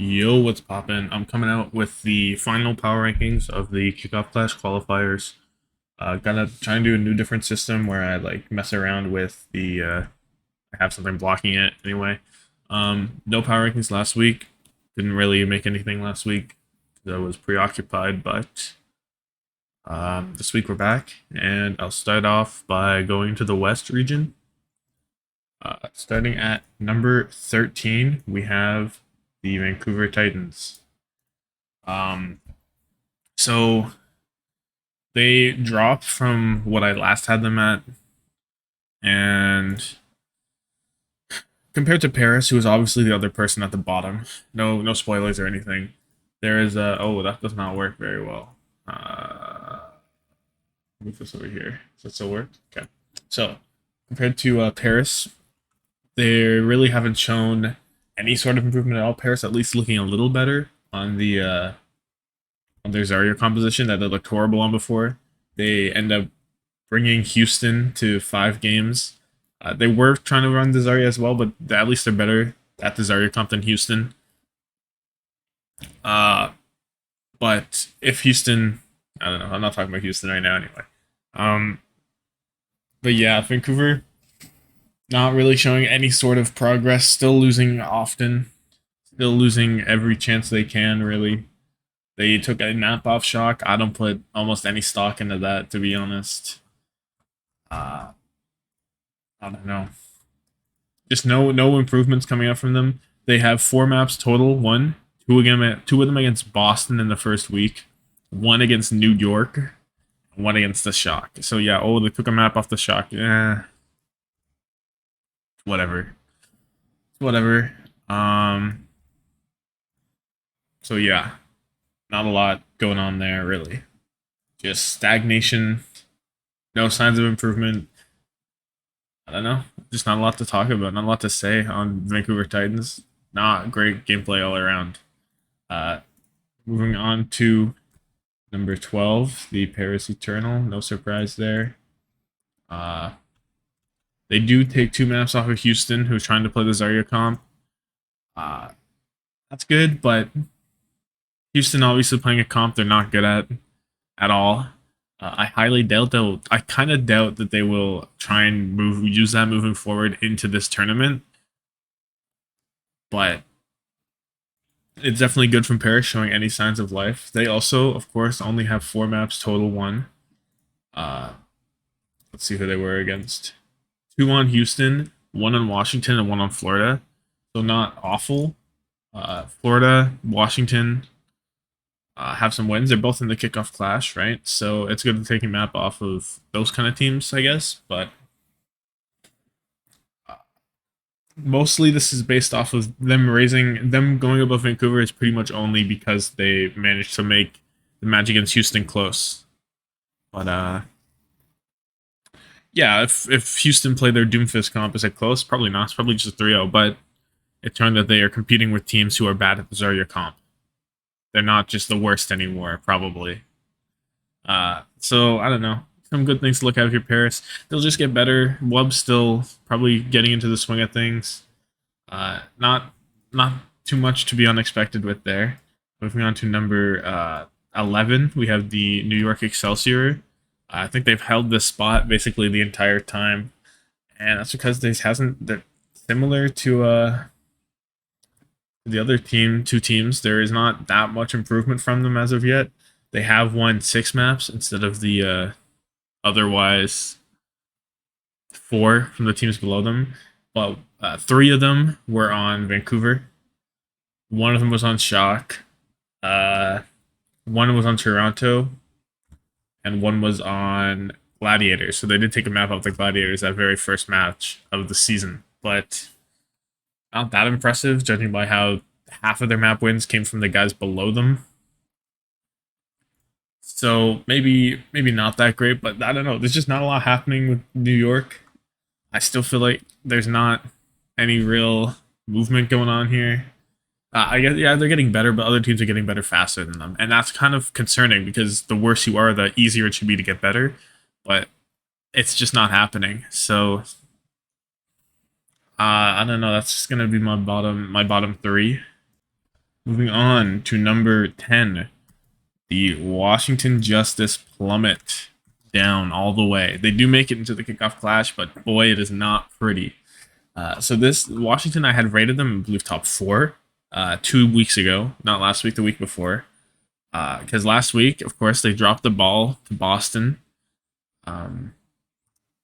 Yo, what's poppin'? I'm coming out with the final power rankings of the kickoff clash qualifiers. Gonna try and do a new different system where I like mess around with the I have something blocking it anyway. No power rankings last week. Didn't really make anything last week because I was preoccupied, but this week we're back, and I'll start off by going to the West region. Starting at number 13, we have the Vancouver Titans. Um, so they dropped from what I last had them at, and compared to Paris, who is obviously the other person at the bottom, no spoilers or anything. There is a that does not work very well. Move this over here. Does that still work? Okay. So compared to Paris, they really haven't shown any sort of improvement at all. Paris at least looking a little better on their Zarya composition that they looked horrible on before. They end up bringing Houston to 5 games. They were trying to run the Zarya as well, but at least they're better at the Zarya comp than Houston. Uh, but if Houston, I don't know, I'm not talking about Houston right now anyway. Um, but yeah, Vancouver not really showing any sort of progress. Still losing often. Still losing every chance they can. Really, they took a nap off shock. I don't put almost any stock into that, to be honest. Uh, I don't know. Just no improvements coming up from them. They have 4 maps total. Two of them against Boston in the first week, one against New York, one against the Shock. So yeah, they took a map off the Shock. Whatever, whatever. Um, so yeah, not a lot going on there really. Just stagnation, no signs of improvement. I don't know. Just not a lot to talk about. Not a lot to say on Vancouver Titans. Not great gameplay all around. Uh, Moving on to number 12, the Paris Eternal. No surprise there. Uh, they do take 2 maps off of Houston, who's trying to play the Zarya comp. Uh, that's good, but Houston obviously playing a comp they're not good at all. I highly doubt they'll. I kind of doubt that they will try and use that moving forward into this tournament. But it's definitely good from Paris showing any signs of life. They also, of course, only have 4 maps total. One. Uh, let's see who they were against. 2 on Houston, 1 on Washington, and 1 on Florida. So not awful. Florida, Washington have some wins. They're both in the kickoff clash, right? So it's good to take a map off of those kind of teams, I guess. But mostly this is based off of them going above Vancouver is pretty much only because they managed to make the match against Houston close. But yeah, if Houston played their Doomfist comp, is it close? Probably not. It's probably just a 3-0, but it turned that they are competing with teams who are bad at the Zarya comp. They're not just the worst anymore, probably. So I don't know. Some good things to look at here, Paris. They'll just get better. Wub's still probably getting into the swing of things. Not too much to be unexpected with there. Moving on to number 11, we have the New York Excelsior. I think they've held this spot basically the entire time, and that's because this hasn't. They're similar to the other two teams. There is not that much improvement from them as of yet. They have won 6 maps instead of the otherwise 4 from the teams below them. But 3 of them were on Vancouver. One of them was on Shock. One was on Toronto, and one was on Gladiators. So they did take a map off the Gladiators that very first match of the season, but not that impressive, judging by how half of their map wins came from the guys below them. So maybe not that great, but I don't know. There's just not a lot happening with New York. I still feel like there's not any real movement going on here. I guess yeah, they're getting better, but other teams are getting better faster than them, and that's kind of concerning because the worse you are, the easier it should be to get better. But it's just not happening. So I don't know. That's just gonna be my bottom 3. Moving on to number 10, the Washington Justice plummet down all the way. They do make it into the kickoff clash, but boy, it is not pretty. So this Washington, I had rated them, I believe, top 4 2 weeks ago, not last week, the week before. Because last week, of course, they dropped the ball to Boston.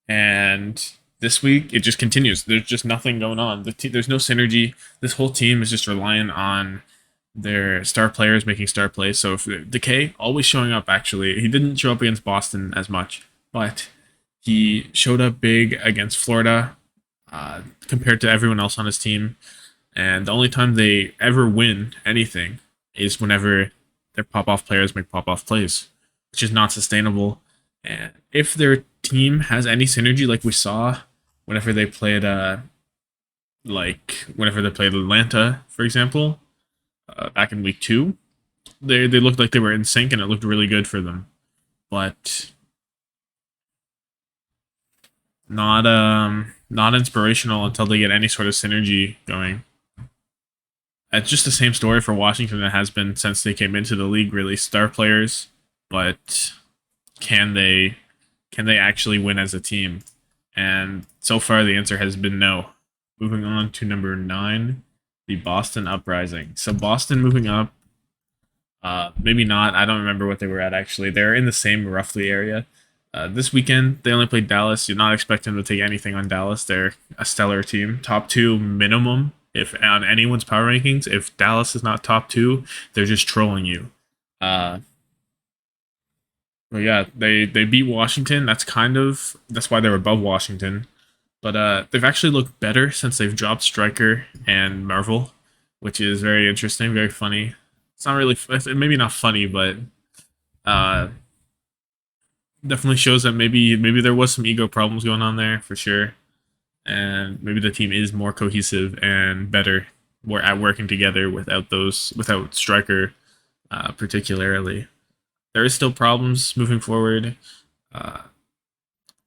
And this week, it just continues. There's just nothing going on. There's no synergy. This whole team is just relying on their star players making star plays. So if Decay always showing up, actually, he didn't show up against Boston as much, but he showed up big against Florida compared to everyone else on his team. And the only time they ever win anything is whenever their pop-off players make pop-off plays, which is not sustainable. And if their team has any synergy, like we saw whenever they played, Atlanta, for example, back in week 2, they looked like they were in sync, and it looked really good for them. But not inspirational until they get any sort of synergy going. It's just the same story for Washington that has been since they came into the league. Really, star players, but can they actually win as a team? And so far, the answer has been no. Moving on to number 9, the Boston Uprising. So Boston moving up. Maybe not. I don't remember what they were at, actually. They're in the same roughly area. This weekend, they only played Dallas. You're not expecting them to take anything on Dallas. They're a stellar team. Top 2 minimum. If on anyone's power rankings, if Dallas is not top 2, they're just trolling you. But yeah, they beat Washington. That's why they're above Washington. But they've actually looked better since they've dropped Striker and Marvel, which is very interesting, very funny. It's not really, maybe not funny, but definitely shows that maybe there was some ego problems going on there for sure, and maybe the team is more cohesive and better at working together without Striker, particularly. There is still problems moving forward.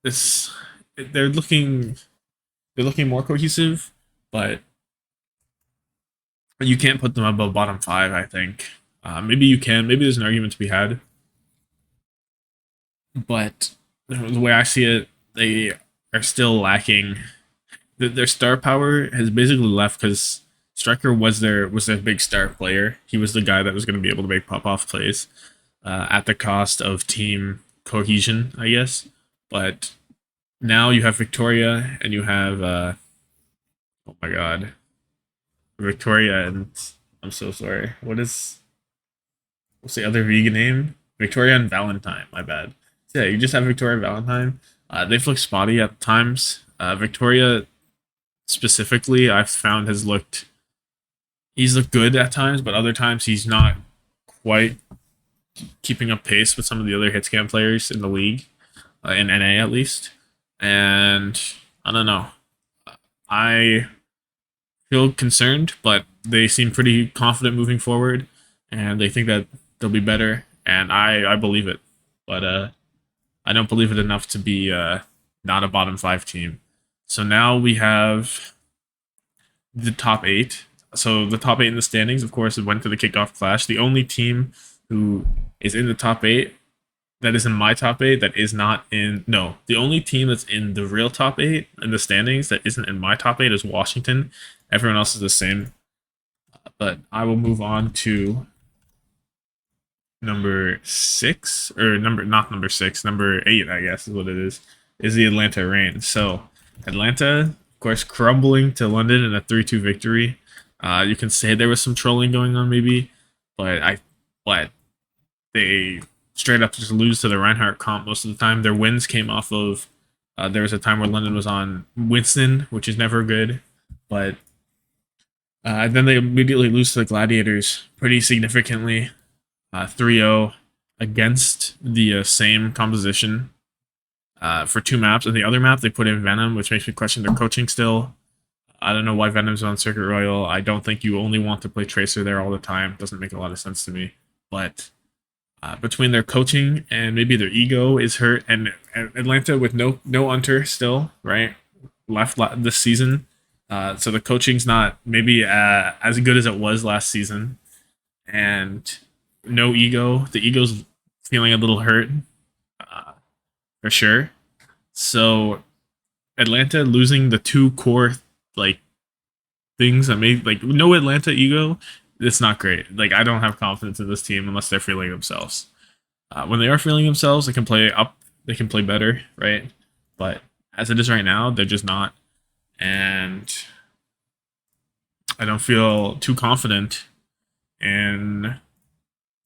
This they're looking more cohesive, but you can't put them above bottom 5. I think maybe you can. Maybe there's an argument to be had, but the way I see it, they are still lacking. Their star power has basically left because Striker was their big star player. He was the guy that was going to be able to make pop off plays at the cost of team cohesion, I guess. But now you have Victoria and you have oh my god, Victoria and I'm so sorry. What's the other vegan name? Victoria and Valentine. My bad. So yeah, you just have Victoria and Valentine. They've looked spotty at times. Victoria specifically, I've found he's looked good at times, but other times he's not quite keeping up pace with some of the other hitscam players in the league, in NA at least. And I don't know. I feel concerned, but they seem pretty confident moving forward, and they think that they'll be better, and I believe it. But I don't believe it enough to be not a bottom 5 team. So now we have the top 8. So the top 8 in the standings, of course, it went to the kickoff clash. The only team who is in the top 8 that is in my top 8 that is not in... No, the only team that's in the real top 8 in the standings that isn't in my top 8 is Washington. Everyone else is the same. But I will move on to number 6, or not number 6, number 8, I guess is what it is the Atlanta Reign. So Atlanta, of course, crumbling to London in a 3-2 victory. You can say there was some trolling going on, maybe, but they straight up just lose to the Reinhardt comp most of the time. Their wins came off of there was a time where London was on Winston, which is never good, but then they immediately lose to the Gladiators pretty significantly, 3-0 against the same composition for 2 maps. And the other map, they put in Venom, which makes me question their coaching still. I don't know why Venom's on Circuit Royal. I don't think you only want to play Tracer there all the time. Doesn't make a lot of sense to me. But between their coaching and maybe their ego is hurt, and Atlanta with no Hunter still, right, left this season. So the coaching's not maybe as good as it was last season. and no ego. The ego's feeling a little hurt, for sure. So Atlanta losing the two core like things that made like no Atlanta ego. It's not great. Like I don't have confidence in this team unless they're feeling themselves. When they are feeling themselves, they can play up. They can play better, right? But as it is right now, they're just not. And I don't feel too confident in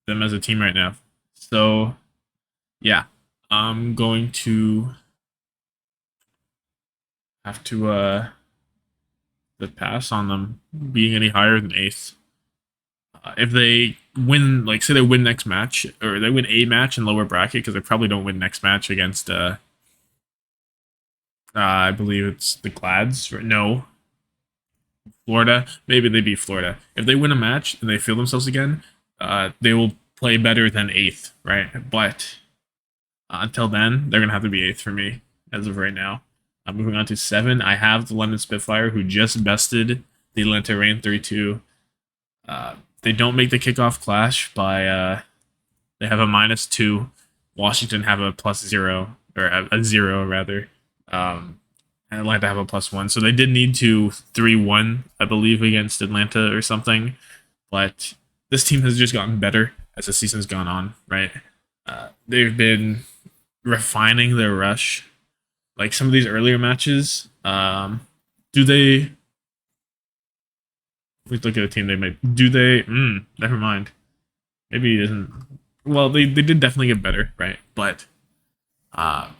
them as a team right now. So, yeah, I'm going to have to pass on them being any higher than eighth. If they win, like say they win next match, or they win a match in lower bracket, because they probably don't win next match against, I believe it's the Glads. No, Florida. Maybe they beat Florida. If they win a match and they feel themselves again, they will play better than eighth, right? But until then, they're gonna have to be eighth for me as of right now. Moving on to 7, I have the London Spitfire, who just bested the Atlanta Reign 3-2. They don't make the kickoff clash by they have a -2. Washington have a +0, or a 0 rather. And Atlanta have a +1. So they did need to 3-1, I believe, against Atlanta or something. But this team has just gotten better as the season's gone on, right? They've been refining their rush. Like some of these earlier matches, do they? We look at a team they might. Do they? Never mind. Maybe it isn't. Well, they did definitely get better, right? But I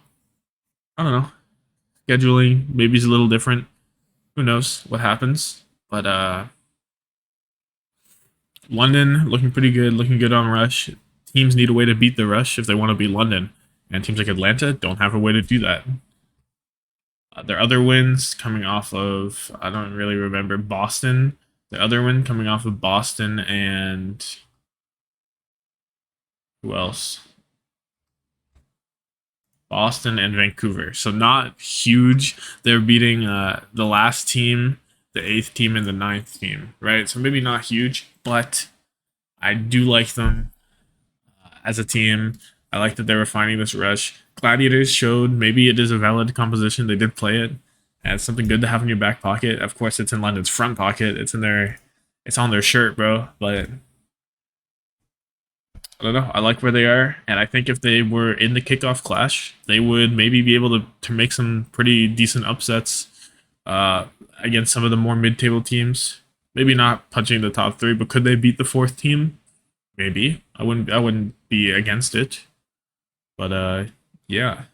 don't know. Scheduling maybe is a little different. Who knows what happens? But London looking pretty good, looking good on rush. Teams need a way to beat the rush if they want to beat London, and teams like Atlanta don't have a way to do that. Their other wins coming off of, I don't really remember, Boston. The other win coming off of Boston and who else? Boston and Vancouver. So not huge. They're beating the last team, the 8th team, and the 9th team, right? So maybe not huge, but I do like them as a team. I like that they're refining this rush. Gladiators showed maybe it is a valid composition. They did play it. And it's something good to have in your back pocket. Of course, it's in London's front pocket. It's on their shirt, bro. But I don't know. I like where they are, and I think if they were in the kickoff clash, they would maybe be able to make some pretty decent upsets against some of the more mid-table teams. Maybe not punching the top 3, but could they beat the 4th team? Maybe. I wouldn't be against it. But yeah.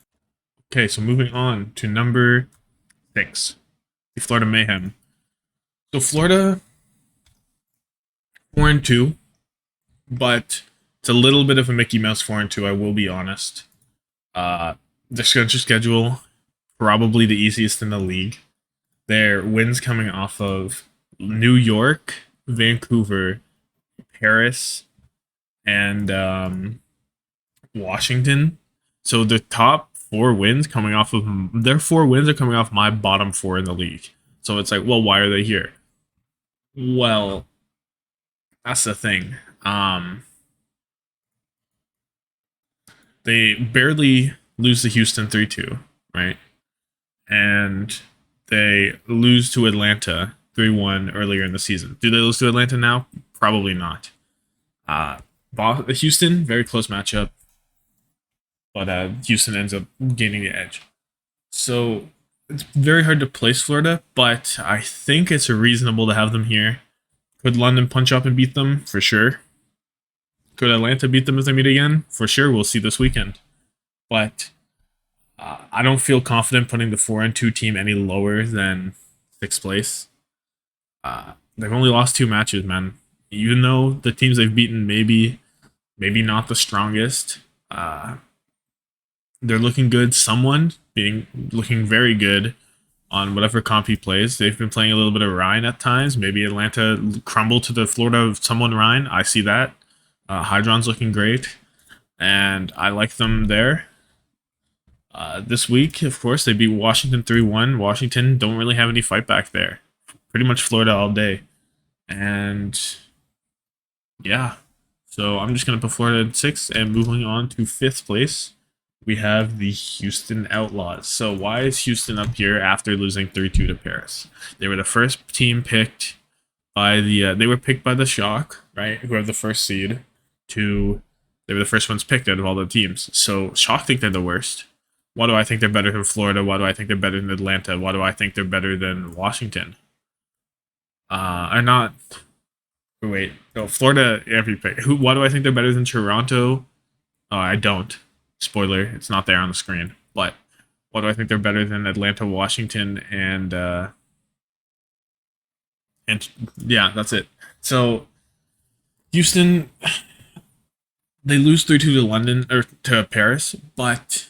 Okay, so moving on to number 6, the Florida Mayhem. So Florida 4-2, but it's a little bit of a Mickey Mouse 4-2. I will be honest. Their schedule probably the easiest in the league. Their wins coming off of New York, Vancouver, Paris, and Washington. So the top 4 wins coming off of their 4 wins are coming off my bottom 4 in the league. So it's like, well, why are they here? Well, that's the thing. They barely lose to Houston 3-2, right? And they lose to Atlanta 3-1 earlier in the season. Do they lose to Atlanta now? Probably not. Houston, very close matchup, but Houston ends up gaining the edge. So it's very hard to place Florida, but I think it's reasonable to have them here. Could London punch up and beat them? For sure. Could Atlanta beat them if they meet again? For sure, we'll see this weekend. But I don't feel confident putting the 4-2 team any lower than 6th place. They've only lost 2 matches, man. Even though the teams they've beaten maybe not the strongest, they're looking good. Someone looking very good on whatever comp he plays. They've been playing a little bit of Ryan at times. Maybe Atlanta crumble to the Florida of someone Ryan. I see that. Hydron's looking great, and I like them there. This week, of course, they beat Washington 3-1. Washington don't really have any fight back there. Pretty much Florida all day. And yeah. So I'm just gonna put Florida at 6th, and moving on to 5th place, we have the Houston Outlaws. So why is Houston up here after losing 3-2 to Paris? They were the first team picked by the they were picked by the Shock, right? Who are the first seed. To They were the first ones picked out of all the teams. So Shock think they're the worst. Why do I think they're better than Florida? Why do I think they're better than Atlanta? Why do I think they're better than Washington? I'm not. Wait, no, Florida every pick. Why do I think they're better than Toronto? I don't. Spoiler, it's not there on the screen. But why do I think they're better than Atlanta, Washington, and yeah, that's it. So Houston, they lose 3-2 to London or to Paris, but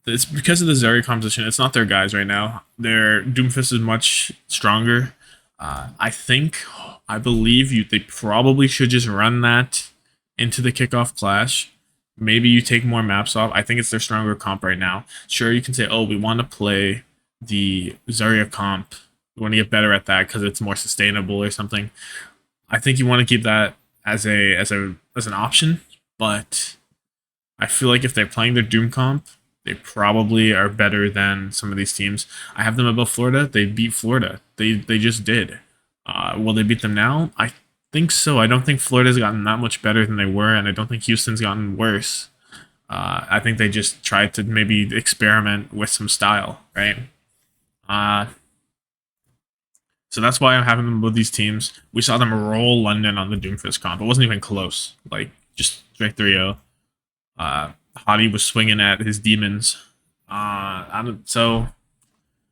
it's because of the Zarya composition. It's not their guys right now. Their Doomfist is much stronger. I believe they probably should just run that into the kickoff clash. Maybe you take more maps off. I think it's their stronger comp right now. Sure, you can say, oh, we want to play the Zarya comp. We want to get better at that because it's more sustainable or something. I think you want to keep that as an option, but I feel like if they're playing their Doom comp, they probably are better than some of these teams. I have them above Florida. They beat Florida. They just did. Will they beat them now? I think so. I don't think Florida's gotten that much better than they were, and I don't think Houston's gotten worse. I think they just tried to maybe experiment with some style, right? So that's why I'm having them with these teams. We saw them roll London on the Doomfist comp. It wasn't even close. Like, just straight 3-0. Hottie was swinging at his demons. So I'm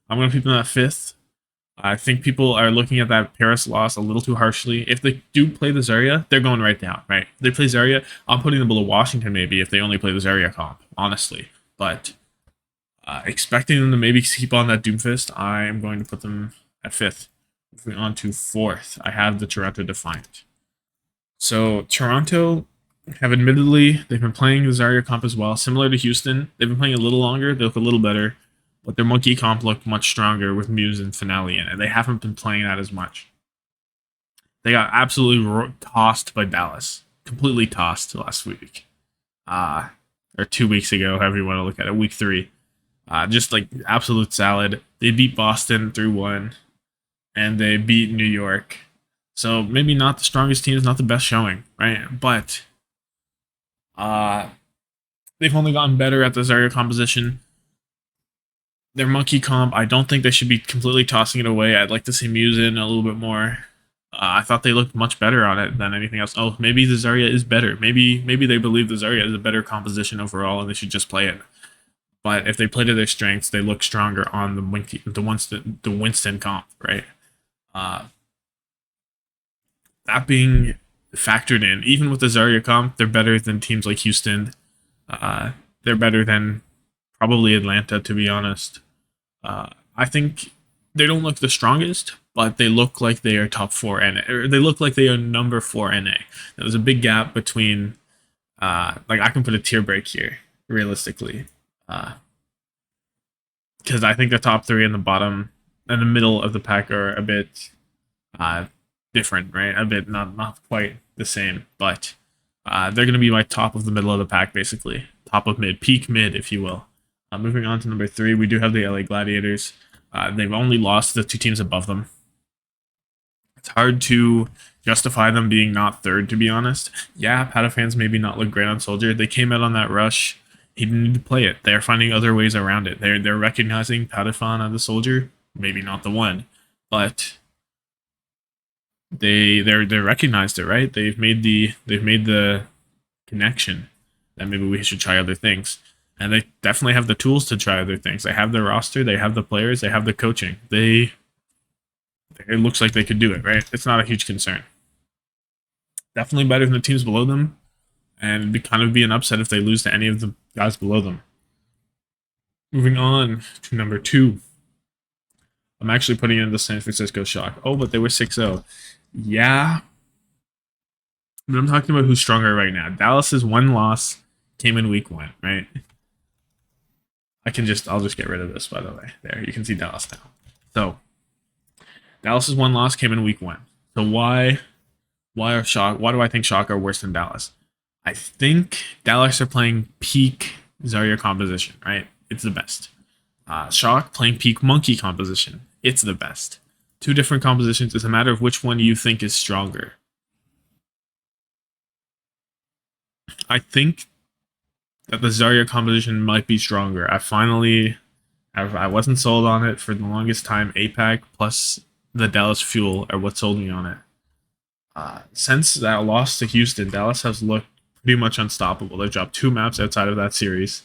going to keep them at 5th. I think people are looking at that Paris loss a little too harshly. If they do play the Zarya, they're going right down, right? If they play Zarya, I'm putting them below Washington maybe if they only play the Zarya comp, honestly. But expecting them to maybe keep on that Doomfist, I'm going to put them at 5th. Moving on to 4th, I have the Toronto Defiant. So Toronto have admittedly, they've been playing the Zarya comp as well, similar to Houston. They've been playing a little longer, they look a little better, but their monkey comp looked much stronger with Muse and Finale in it. They haven't been playing that as much. They got absolutely tossed by Dallas. Completely tossed last week. Or 2 weeks ago, however you want to look at it, week 3. Just like absolute salad. They beat Boston 3-1, and they beat New York. So maybe not the strongest team, not the best showing, right? But they've only gotten better at the Zarya composition. Their monkey comp, I don't think they should be completely tossing it away. I'd like to see Muse in a little bit more. I thought they looked much better on it than anything else. Oh, maybe the Zarya is better. Maybe they believe the Zarya is a better composition overall, and they should just play it. But if they play to their strengths, they look stronger on the Winston comp, right? That being factored in, even with the Zarya comp, they're better than teams like Houston. They're better than probably Atlanta, to be honest. I think they don't look the strongest, but they look like they are top 4 NA. Or they look like they are number 4 NA. There's a big gap between, like I can put a tier break here, realistically. Because I think the top 3 and the bottom and the middle of the pack are a bit different, right? A bit not quite the same, but they're going to be my top of the middle of the pack, basically. Top of mid, peak mid, if you will. Moving on to number 3, we do have the LA Gladiators. They've only lost the 2 teams above them. It's hard to justify them being not 3rd, to be honest. Yeah, Patafans maybe not look great on Soldier. They came out on that rush. He didn't need to play it. They're finding other ways around it. They're recognizing Patafan on the Soldier. Maybe not the one, but they recognized it, right? They've made the connection that maybe we should try other things. And they definitely have the tools to try other things. They have the roster, they have the players, they have the coaching. It looks like they could do it, right? It's not a huge concern. Definitely better than the teams below them, and it'd be an upset if they lose to any of the guys below them. Moving on to number 2. I'm actually putting in the San Francisco Shock. Oh, but they were 6-0. Yeah. But I'm talking about who's stronger right now. Dallas's 1 loss came in week 1, right? I'll just get rid of this, by the way. There, you can see Dallas now. So, Dallas's 1 loss came in week 1. So why Why do I think Shock are worse than Dallas? I think Dallas are playing peak Zarya composition, right? It's the best. Shock playing peak Monkey composition. It's the best. Two different compositions. It's a matter of which one you think is stronger. I think that the Zarya composition might be stronger. I wasn't sold on it for the longest time. APAC plus the Dallas Fuel are what sold me on it. Since that loss to Houston, Dallas has looked pretty much unstoppable. They've dropped 2 maps outside of that series.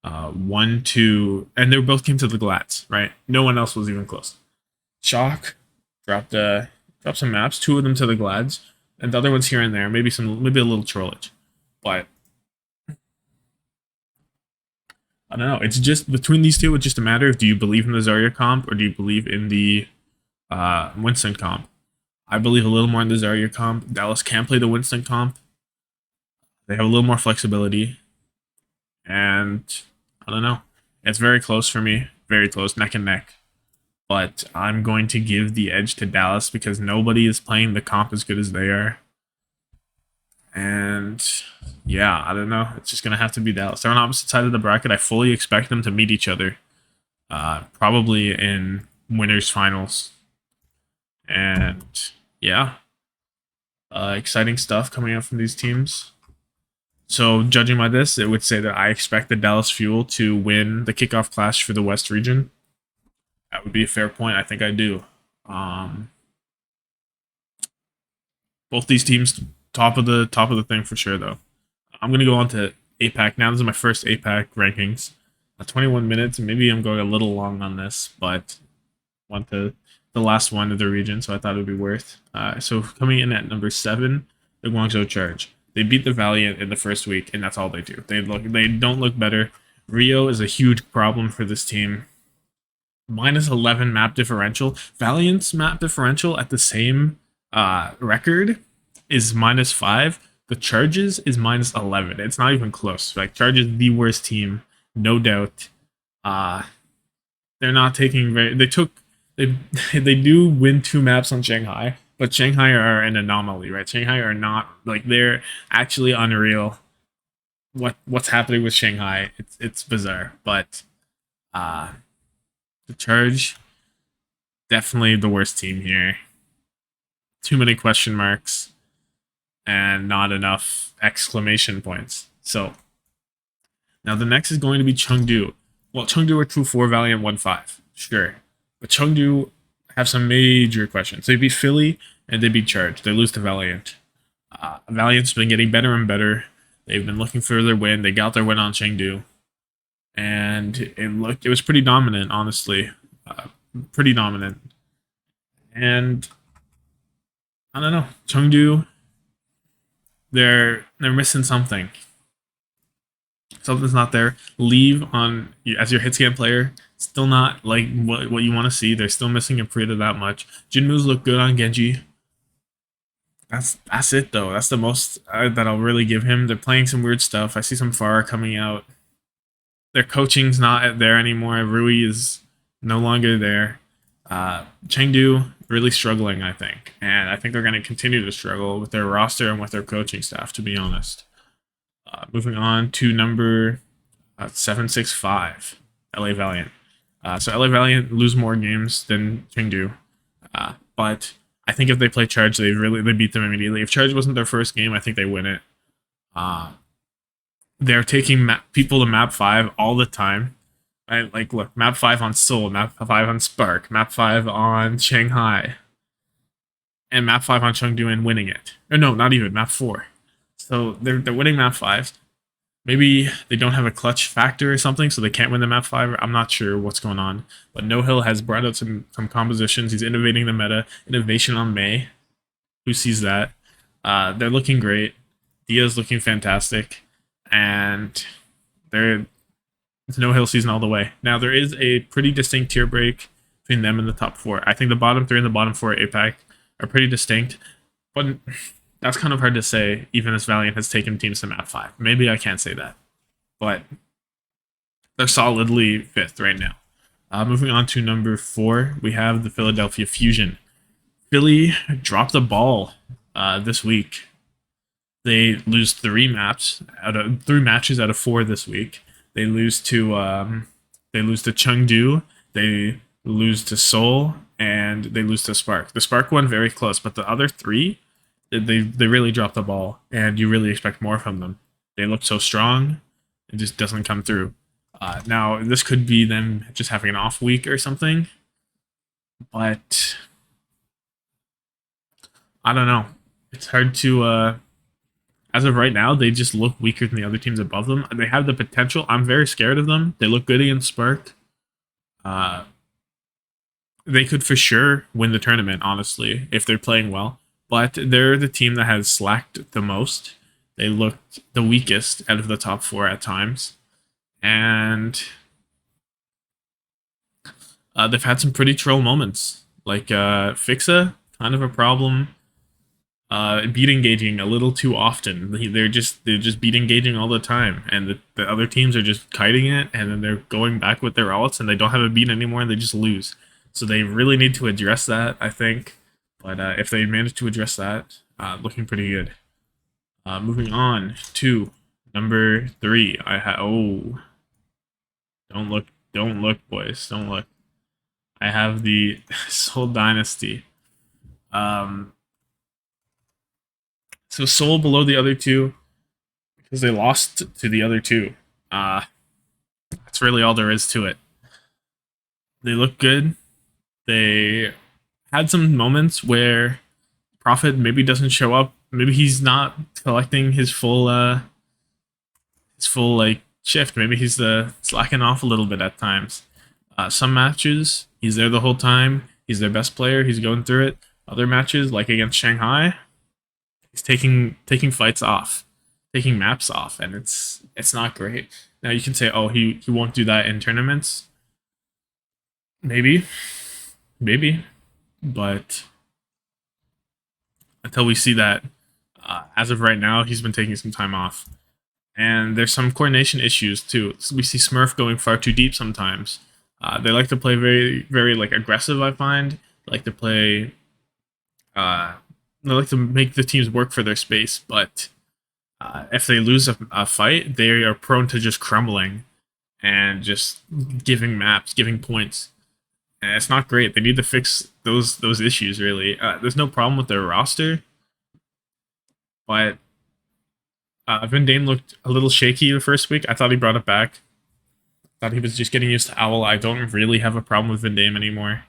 1, 2, and they both came to the Glads, right? No one else was even close. Shock dropped some maps, 2 of them to the Glads, and the other ones here and there, maybe a little trollage. But I don't know. It's just between these two, it's just a matter of do you believe in the Zarya comp or do you believe in the Winston comp? I believe a little more in the Zarya comp. Dallas can play the Winston comp. They have a little more flexibility. And I don't know. It's very close for me. Very close, neck and neck. But I'm going to give the edge to Dallas because nobody is playing the comp as good as they are. And yeah, I don't know. It's just going to have to be Dallas. They're on opposite side of the bracket. I fully expect them to meet each other. Probably in winners finals. And yeah. Exciting stuff coming out from these teams. So judging by this, it would say that I expect the Dallas Fuel to win the kickoff clash for the West region. That would be a fair point. I think I do. Both these teams top of the thing for sure though. I'm gonna go on to APAC now. This is my first APAC rankings. 21 minutes. Maybe I'm going a little long on this, but want the last one of the region, so I thought it would be worth. So coming in at number 7, the Guangzhou Charge. They beat the Valiant in the first week, and that's all they do. They don't look better. Rio is a huge problem for this team. Minus 11 map differential. Valiant's map differential at the same record is minus 5. The Charges is minus 11. It's not even close. Like, Charge is the worst team, no doubt. They're not taking they do win 2 maps on Shanghai, but Shanghai are an anomaly, right? Shanghai are not, like, they're actually unreal. What's happening with Shanghai? It's bizarre, but the Charge, definitely the worst team here. Too many question marks and not enough exclamation points. So now the next is going to be Chengdu. Well, Chengdu are 2-4, Valiant 1-5. Sure. But Chengdu have some major questions. They beat Philly and they beat Charge. They lose to Valiant. Valiant's been getting better and better. They've been looking for their win. They got their win on Chengdu. And it was pretty dominant, honestly. Pretty dominant. And I don't know. Chengdu, they're missing something. Something's not there. Leave on as your hit scan player. Still not like what you want to see. They're still missing Aprita that much. Jinmu's look good on Genji. That's it though. That's the most that I'll really give him. They're playing some weird stuff. I see some Pharah coming out. Their coaching's not there anymore. Rui is no longer there. Chengdu really struggling, I think. And I think they're going to continue to struggle with their roster and with their coaching staff, to be honest. Moving on to number 765, LA Valiant. So LA Valiant lose more games than Chengdu. But I think if they play Charge, they beat them immediately. If Charge wasn't their first game, I think they win it. They're taking people to map 5 all the time. Right? Like, look, map 5 on Seoul, map 5 on Spark, map 5 on Shanghai, and map 5 on Chengdu and winning it. Or no, not even, map 4. So they're winning map 5. Maybe they don't have a clutch factor or something, so they can't win the map 5. I'm not sure what's going on. But No Hill has brought out some compositions. He's innovating the meta. Innovation on May. Who sees that? They're looking great. Dia's looking fantastic. And it's No Hill season all the way. Now, there is a pretty distinct tier break between them and the top 4. I think the bottom 3 and the bottom 4 APAC are pretty distinct. But that's kind of hard to say, even as Valiant has taken teams to map 5. Maybe I can't say that. But they're solidly 5th right now. Moving on to number 4, we have the Philadelphia Fusion. Philly dropped the ball this week. They lose three matches out of 4 this week. They lose to Chengdu. They lose to Seoul, and they lose to Spark. The Spark one very close, but the other 3, they really dropped the ball, and you really expect more from them. They look so strong, it just doesn't come through. Now this could be them just having an off week or something, but I don't know. It's hard to. As of right now, they just look weaker than the other teams above them. They have the potential. I'm very scared of them. They look good against Spark. They could for sure win the tournament, honestly, if they're playing well. But they're the team that has slacked the most. They looked the weakest out of the top 4 at times. And they've had some pretty troll moments. Like Fixa, kind of a problem. Beat engaging a little too often. They're just beat engaging all the time, and the other teams are just kiting it, and then they're going back with their ults, and they don't have a beat anymore, and they just lose. So they really need to address that, I think. But if they manage to address that, looking pretty good. Moving on to number 3, I have don't look, boys, don't look. I have the Seoul Dynasty. So Seoul below the other 2 because they lost to the other 2. That's really all there is to it. They look good. They had some moments where Prophet maybe doesn't show up. Maybe he's not collecting his full like shift. Maybe he's slacking off a little bit at times. Some matches he's there the whole time. He's their best player. He's going through it. Other matches, like against Shanghai, he's taking fights off, taking maps off, and it's not great. Now you can say, oh, he won't do that in tournaments. Maybe, but until we see that, as of right now, he's been taking some time off, and there's some coordination issues too. We see Smurf going far too deep sometimes. They like to play very, very like aggressive. I find they like to play. They like to make the teams work for their space, but if they lose a fight, they are prone to just crumbling and just giving maps, giving points. And it's not great. They need to fix those issues, really. There's no problem with their roster, but Vindane looked a little shaky the first week. I thought he brought it back. Thought he was just getting used to Owl. I don't really have a problem with Vindame anymore.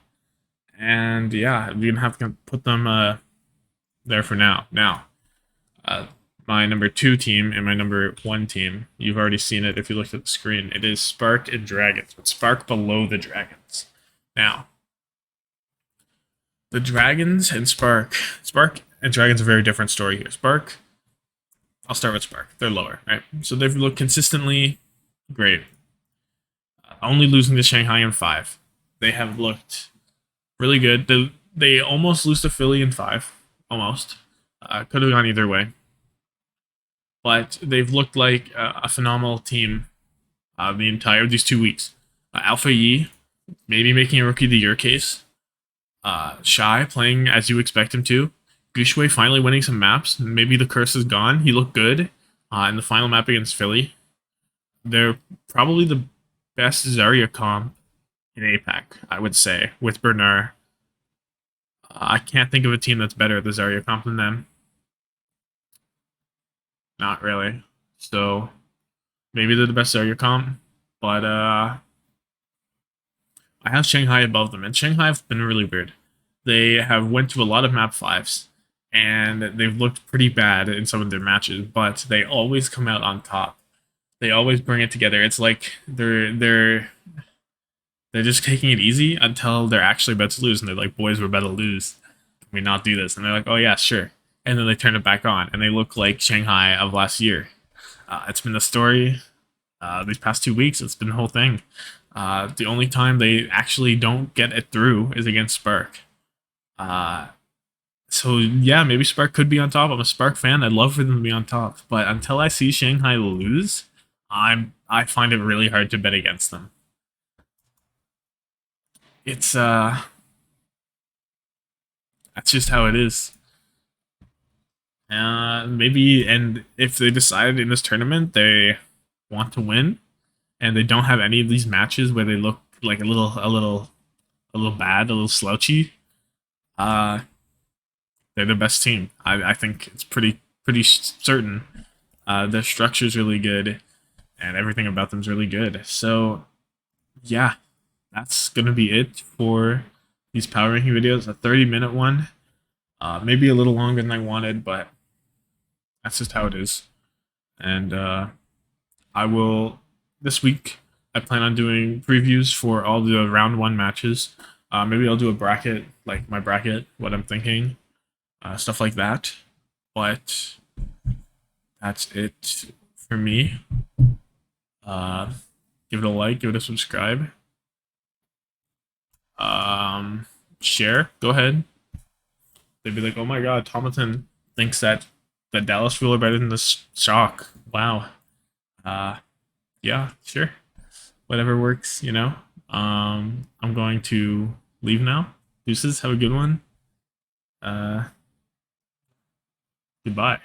And yeah, we're going to have to put them there for now. Now, my number 2 team and my number 1 team, you've already seen it if you looked at the screen. It is Spark and Dragons, but Spark below the Dragons. Now, the Dragons and Spark and Dragons are a very different story here. Spark, I'll start with Spark. They're lower, right? So they've looked consistently great. Only losing to Shanghai in 5. They have looked really good. They almost lose to Philly in 5. Almost. Could have gone either way. But they've looked like a phenomenal team the entire these 2 weeks. Alpha Yi, maybe making a Rookie of the Year case. Shy playing as you expect him to. Gushue finally winning some maps. Maybe the curse is gone. He looked good in the final map against Philly. They're probably the best Zarya comp in APAC, I would say, with Bernard. I can't think of a team that's better at the Zarya comp than them. Not really. So maybe they're the best Zarya comp, but I have Shanghai above them, and Shanghai have been really weird. They have went to a lot of map 5s, and they've looked pretty bad in some of their matches, but they always come out on top. They always bring it together. It's like they're just taking it easy until they're actually about to lose, and they're like, boys, we're about to lose. Can we not do this? And they're like, oh yeah, sure. And then they turn it back on, and they look like Shanghai of last year. It's been the story these past 2 weeks. It's been the whole thing. The only time they actually don't get it through is against Spark. So yeah, maybe Spark could be on top. I'm a Spark fan. I'd love for them to be on top. But until I see Shanghai lose, I find it really hard to bet against them. It's that's just how it is. Maybe, and if they decide in this tournament they want to win, and they don't have any of these matches where they look like a little bad, a little slouchy, uh, they're the best team. I think it's pretty certain. Their structure is really good, and everything about them is really good. So yeah, that's gonna be it for these power ranking videos. A 30-minute one, maybe a little longer than I wanted, but that's just how it is. And I will this week. I plan on doing previews for all the round one matches. Maybe I'll do a bracket, like my bracket, what I'm thinking, stuff like that. But that's it for me. Uh, give it a like, give it a subscribe. Share. Go ahead. They'd be like, "Oh my God, Tommathan thinks that the Dallas Fuel are better than the Shock." Wow. Uh, yeah, sure. Whatever works, you know. I'm going to leave now. Deuces, have a good one. Uh, Goodbye.